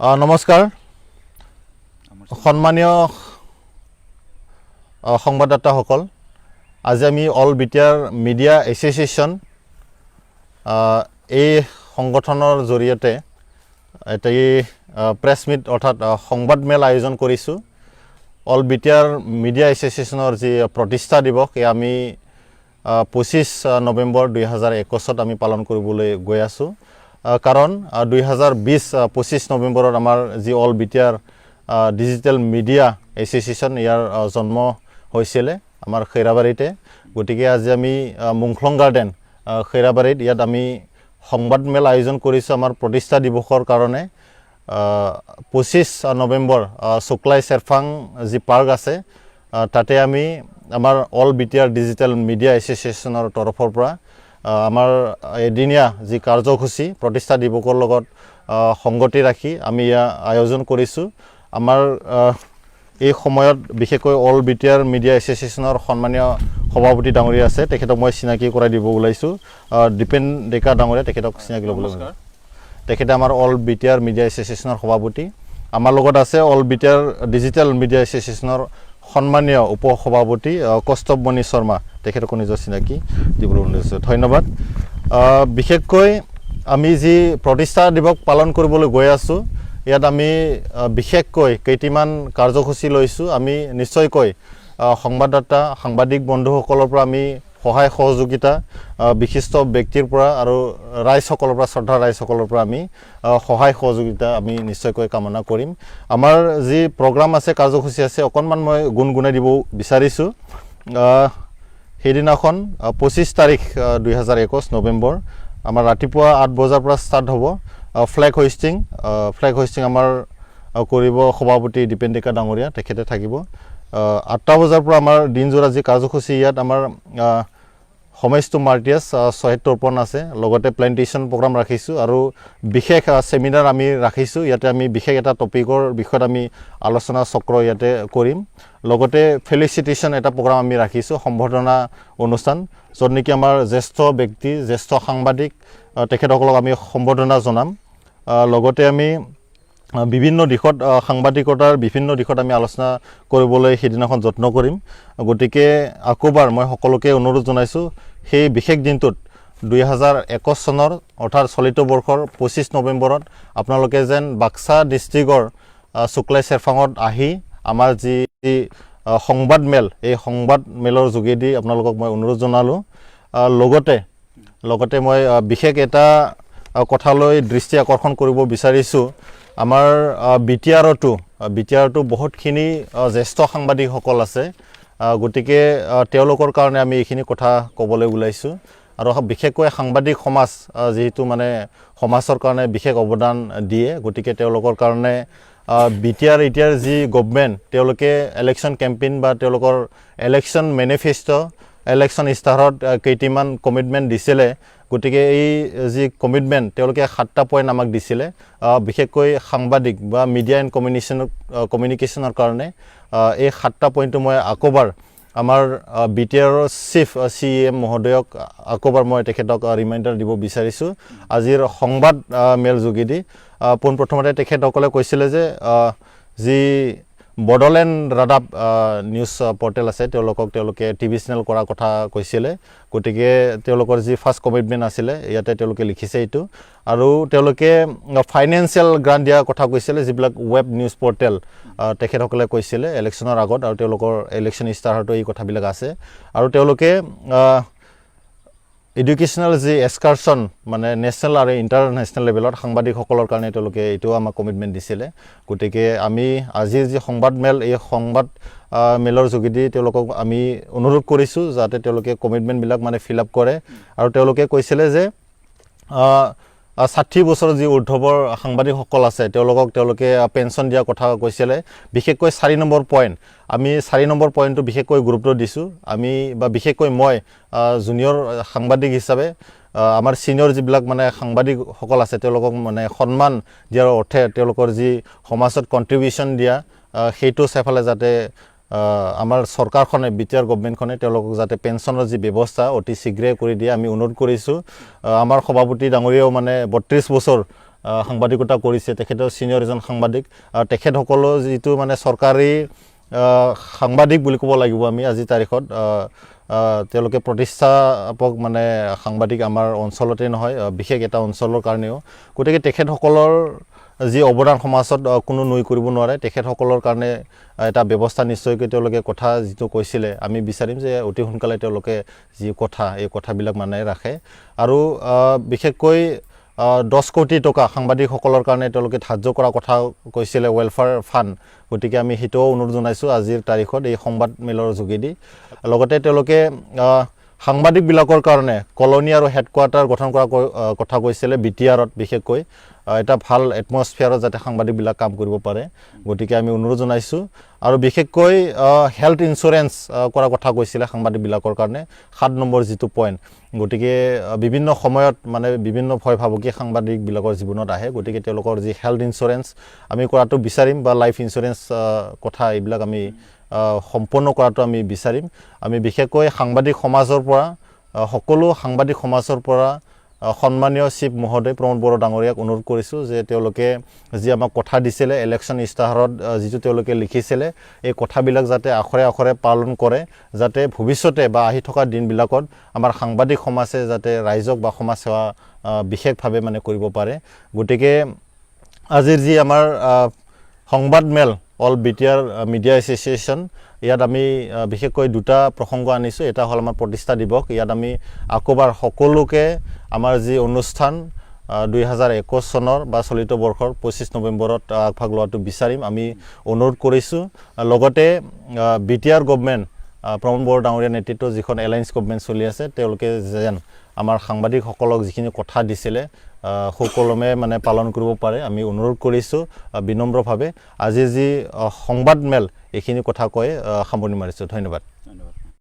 নমস্কাৰ সন্মানীয় সংবাদদাতাসকল আজি আমি অল বিটিআৰ মিডিয়া এছ'চিয়েশ্যন এই সংগঠনৰ জৰিয়তে এটা প্ৰেছ মিট অৰ্থাৎ সংবাদমেল আয়োজন কৰিছোঁ অল বিটিআৰ মিডিয়া এছ'চিয়েশ্যনৰ যি প্ৰতিষ্ঠা দিৱস এই আমি 25 নৱেম্বৰ 2021 আমি পালন কৰিবলৈ গৈ আছোঁ কাৰণ 2020-25 নৱেম্বৰত আমাৰ যি all BTR digital media association ইয়াৰ জন্ম হৈছিলে আমাৰ খৈৰাবাৰীতে গতিকে আজি আমি মুংখলং গাৰ্ডেন খৈৰাবাৰীত ইয়াত আমি সংবাদমেল আয়োজন কৰিছোঁ আমাৰ প্ৰতিষ্ঠা দিৱসৰ কাৰণে 25 নৱেম্বৰ শুক্লাই চেৰফাং যি পাৰ্ক আছে তাতে আমি আমাৰ অল বিটিআৰ ডিজিটেল মিডিয়া এছ'চিয়েশ্যনৰ তৰফৰ পৰা আমাৰ এদিনীয়া যি কাৰ্যসূচী প্ৰতিষ্ঠা দিৱসৰ লগত সংগতি ৰাখি আমি আয়োজন কৰিছোঁ আমাৰ এই সময়ত বিশেষকৈ অল বিটিআৰ মিডিয়া এছ'চিয়েশ্যনৰ সন্মানীয় সভাপতি ডাঙৰীয়া আছে তেখেতক মই চিনাকি কৰাই দিব ওলাইছোঁ দীপেন ডেকা ডাঙৰীয়া তেখেতক চিনাকি ল'বলৈ তেখেতে আমাৰ অল বিটিআৰ মিডিয়া এছ'চিয়েশ্যনৰ সভাপতি আমাৰ লগত আছে অল বিটিআৰ ডিজিটেল মিডিয়া এছ'চিয়েশ্যনৰ সন্মানীয় উপ সভাপতি কৌস্তভমণি শৰ্মা তেখেতক নিজৰ চিনাকি দিবলৈ ওলাইছোঁ ধন্যবাদ বিশেষকৈ আমি যি প্ৰতিষ্ঠা দিৱস পালন কৰিবলৈ গৈ আছোঁ ইয়াত আমি বিশেষকৈ কেইটামান কাৰ্যসূচী লৈছোঁ আমি নিশ্চয়কৈ সংবাদদাতা সাংবাদিক বন্ধুসকলৰ পৰা আমি সহায় সহযোগিতা বিশিষ্ট ব্যক্তিৰ পৰা আৰু ৰাইজসকলৰ পৰা শ্ৰদ্ধা ৰাইজসকলৰ পৰা আমি সহায় সহযোগিতা আমি নিশ্চয়কৈ কামনা কৰিম আমাৰ যি প্ৰগ্ৰাম আছে কাৰ্যসূচী আছে অকণমান মই গুণগুণাই দিব বিচাৰিছোঁ সেইদিনাখন 25 তাৰিখ 2021 নৱেম্বৰ আমাৰ ৰাতিপুৱা 8 বজাৰ পৰা ষ্টাৰ্ট হ'ব ফ্লেগ হোষ্টিং আমাৰ কৰিব সভাপতি দীপেন ডেকা ডাঙৰীয়া তেখেতে থাকিব 8টা বজাৰ পৰা আমাৰ দিনজোৰা যি কাৰ্যসূচী ইয়াত আমাৰ সমেষ্টু মাৰ্টিয়াছ 76 আছে লগতে প্লেণ্টেশ্যন প্ৰগ্ৰাম ৰাখিছোঁ আৰু বিশেষ সেমিনাৰ আমি ৰাখিছোঁ ইয়াতে আমি বিশেষ এটা টপিকৰ বিষয়ত আমি আলোচনা চক্ৰ ইয়াতে কৰিম লগতে ফেলিচিটেশ্যন এটা প্ৰগ্ৰাম আমি ৰাখিছোঁ সম্বৰ্ধনা অনুষ্ঠান য'ত নেকি আমাৰ জ্যেষ্ঠ ব্যক্তি জ্যেষ্ঠ সাংবাদিক তেখেতসকলক আমি সম্বৰ্ধনা জনাম লগতে আমি বিভিন্ন দিশত সাংবাদিকতাৰ বিভিন্ন দিশত আমি আলোচনা কৰিবলৈ সেইদিনাখন যত্ন কৰিম গতিকে আকৌবাৰ মই সকলোকে অনুৰোধ জনাইছোঁ সেই বিশেষ দিনটোত 2021 চনৰ অৰ্থাৎ চলিত বৰ্ষৰ 25 নৱেম্বৰত আপোনালোকে যেন বাক্সা ডিষ্ট্ৰিক্টৰ শুক্লাই চেৰফাঙত আহি আমাৰ যি সংবাদমেল এই সংবাদমেলৰ যোগেদি আপোনালোকক মই অনুৰোধ জনালোঁ লগতে মই বিশেষ এটা কথালৈ দৃষ্টি আকৰ্ষণ কৰিব বিচাৰিছোঁ আমাৰ বিটিআৰতো বহুতখিনি জ্যেষ্ঠ সাংবাদিকসকল আছে গতিকে তেওঁলোকৰ কাৰণে আমি এইখিনি কথা ক'বলৈ ওলাইছোঁ আৰু বিশেষকৈ সাংবাদিক সমাজ যিহেতু মানে সমাজৰ কাৰণে বিশেষ অৱদান দিয়ে গতিকে তেওঁলোকৰ কাৰণে বিটিআৰ যি গভৰ্ণমেণ্ট তেওঁলোকে ইলেকশ্যন কেম্পেইন বা তেওঁলোকৰ ইলেকশ্যন মেনিফেষ্টো ইলেকশ্যন ইস্তাহাৰত কেইটামান কমিটমেণ্ট দিছিলে গতিকে এই যি কমিটমেণ্ট তেওঁলোকে 7টা পইণ্ট আমাক দিছিলে বিশেষকৈ সাংবাদিক বা মিডিয়া এণ্ড কমিউনিকেশ্যনৰ কাৰণে এই 7টা পইণ্টটো মই আকৌবাৰ আমাৰ বিটিআৰৰ চিফ CEM মহোদয়ক আকৌবাৰ মই তেখেতক ৰিমাইণ্ডাৰ দিব বিচাৰিছোঁ আজিৰ সংবাদ মেল যোগেদি পোনপ্ৰথমতে তেখেতসকলে কৈছিলে যে যি বড়োলেণ্ড ৰাদাব নিউজ পৰ্টেল আছে তেওঁলোকে টিভি চেনেল কৰাৰ কথা কৈছিলে গতিকে তেওঁলোকৰ যি ফাৰ্ষ্ট কমিটমেণ্ট আছিলে ইয়াতে তেওঁলোকে লিখিছে এইটো আৰু তেওঁলোকে ফাইনেন্সিয়েল গ্ৰাণ্ট দিয়াৰ কথা কৈছিলে যিবিলাক ৱেব নিউজ পৰ্টেল তেখেতসকলে কৈছিলে ইলেকশ্যনৰ আগত আৰু তেওঁলোকৰ ইলেকশ্যন ইস্তাহাৰতো এই কথাবিলাক আছে আৰু তেওঁলোকে এডুকেশ্যনেল যি এক্সকাৰ্ছন মানে নেশ্যনেল আৰু ইণ্টাৰনেশ্যনেল লেভেলত সাংবাদিকসকলৰ কাৰণে তেওঁলোকে এইটো আমাক কমিটমেণ্ট দিছিলে গতিকে আমি আজিৰ যি সংবাদমেল এই সংবাদ মেলৰ যোগেদি তেওঁলোকক আমি অনুৰোধ কৰিছোঁ যাতে তেওঁলোকে কমিটমেণ্টবিলাক মানে ফিল আপ কৰে আৰু তেওঁলোকে কৈছিলে যে 60 বছৰ যি ঊৰ্ধ্বৰ সাংবাদিকসকল আছে তেওঁলোকে পেঞ্চন দিয়াৰ কথা কৈছিলে বিশেষকৈ 4 নম্বৰ পইণ্ট আমি 4 নম্বৰ পইণ্টটো বিশেষকৈ গুৰুত্ব দিছোঁ আমি বা বিশেষকৈ মই জুনিয়ৰ সাংবাদিক হিচাপে আমাৰ সিনিয়ৰ যিবিলাক মানে সাংবাদিকসকল আছে তেওঁলোকক মানে সন্মান দিয়াৰ অৰ্থে তেওঁলোকৰ যি সমাজত কণ্ট্ৰিবিউশ্যন দিয়া সেইটো চাইফালে যাতে আমাৰ চৰকাৰখনে বিটিআৰ গভৰ্ণমেণ্টখনে তেওঁলোকক যাতে পেঞ্চনৰ যি ব্যৱস্থা অতি শীঘ্ৰে কৰি দিয়ে আমি অনুৰোধ কৰিছোঁ আমাৰ সভাপতি ডাঙৰীয়াও মানে 32 বছৰ সাংবাদিকতা কৰিছে তেখেতৰ সিনিয়ৰ এজন সাংবাদিক তেখেতসকলৰ যিটো মানে চৰকাৰী সাংবাদিক বুলি ক'ব লাগিব আমি আজি তাৰিখত তেওঁলোকে প্ৰতিষ্ঠাপক মানে সাংবাদিক আমাৰ অঞ্চলতে নহয় বিশেষ এটা অঞ্চলৰ কাৰণেও গতিকে তেখেতসকলৰ যি অৱদান সমাজত কোনো নুই কৰিব নোৱাৰে তেখেতসকলৰ কাৰণে এটা ব্যৱস্থা নিশ্চয়কৈ তেওঁলোকে কথা যিটো কৈছিলে আমি বিচাৰিম যে অতি সোনকালে তেওঁলোকে যি কথা এই কথাবিলাক মানে ৰাখে আৰু বিশেষকৈ 10 কোটি টকা সাংবাদিকসকলৰ কাৰণে তেওঁলোকে ধাৰ্য কৰা কথা কৈছিলে ৱেলফেয়াৰ ফাণ্ড গতিকে আমি হিতো অনুৰোধ জনাইছোঁ আজিৰ তাৰিখত এই সংবাদ মেলৰ যোগেদি লগতে তেওঁলোকে সাংবাদিকবিলাকৰ কাৰণে কলনী আৰু হেডকোৱাৰ্টাৰ গঠন কৰা কথা কৈছিলে বিটিআৰত বিশেষকৈ এটা ভাল এটমস্ফিয়াৰত যাতে সাংবাদিকবিলাক কাম কৰিব পাৰে গতিকে আমি অনুৰোধ জনাইছোঁ আৰু বিশেষকৈ হেল্থ ইন্সুৰেন্স কৰা কথা কৈছিলে সাংবাদিকবিলাকৰ কাৰণে 7 নম্বৰ যিটো পইণ্ট গতিকে বিভিন্ন সময়ত মানে বিভিন্ন ভয় ভাবুকি সাংবাদিকবিলাকৰ জীৱনত আহে গতিকে তেওঁলোকৰ যি হেল্থ ইন্সুৰেন্স আমি কৰাটো বিচাৰিম বা লাইফ ইন্সুৰেন্স কথা এইবিলাক আমি সম্পূৰ্ণ কৰাটো আমি বিচাৰিম আমি বিশেষকৈ সাংবাদিক সমাজৰ পৰা সকলো সাংবাদিক সমাজৰ পৰা সন্মানীয় চিফ মহোদয় প্ৰমোদ বড়ো ডাঙৰীয়াক অনুৰোধ কৰিছোঁ যে তেওঁলোকে যি আমাক কথা দিছিলে ইলেকশ্যন ইস্তাহাৰত যিটো তেওঁলোকে লিখিছিলে এই কথাবিলাক যাতে আখৰে আখৰে পালন কৰে যাতে ভৱিষ্যতে বা আহি থকা দিনবিলাকত আমাৰ সাংবাদিক সমাজে যাতে ৰাইজক বা সমাজ সেৱা বিশেষভাৱে মানে কৰিব পাৰে গতিকে আজিৰ যি আমাৰ সংবাদ মেল অল বিটিআৰ মিডিয়া এছ'চিয়েশ্যন ইয়াত আমি বিশেষকৈ দুটা প্ৰসংগ আনিছোঁ এটা হ'ল আমাৰ প্ৰতিষ্ঠা দিৱস ইয়াত আমি আকৌবাৰ সকলোকে আমাৰ যি অনুষ্ঠান 2021 চনৰ বা চলিত বৰ্ষৰ 25 নৱেম্বৰত আগভাগ লোৱাটো বিচাৰিম আমি অনুৰোধ কৰিছোঁ লগতে বিটিআৰ গভৰ্ণমেণ্ট প্ৰমোদ বড়ো ডাঙৰীয়াৰ নেতৃত্বত যিখন এলায়েন্স গভৰ্ণমেণ্ট চলি আছে তেওঁলোকে যেন আমাৰ সাংবাদিকসকলক যিখিনি কথা দিছিলে সকলোমে মানে পালন কৰিব পাৰে আমি অনুৰোধ কৰিছোঁ বিনম্ৰভাৱে আজি যি সংবাদ মেল এইখিনি কথা কৈ সামৰণি মাৰিছোঁ ধন্যবাদ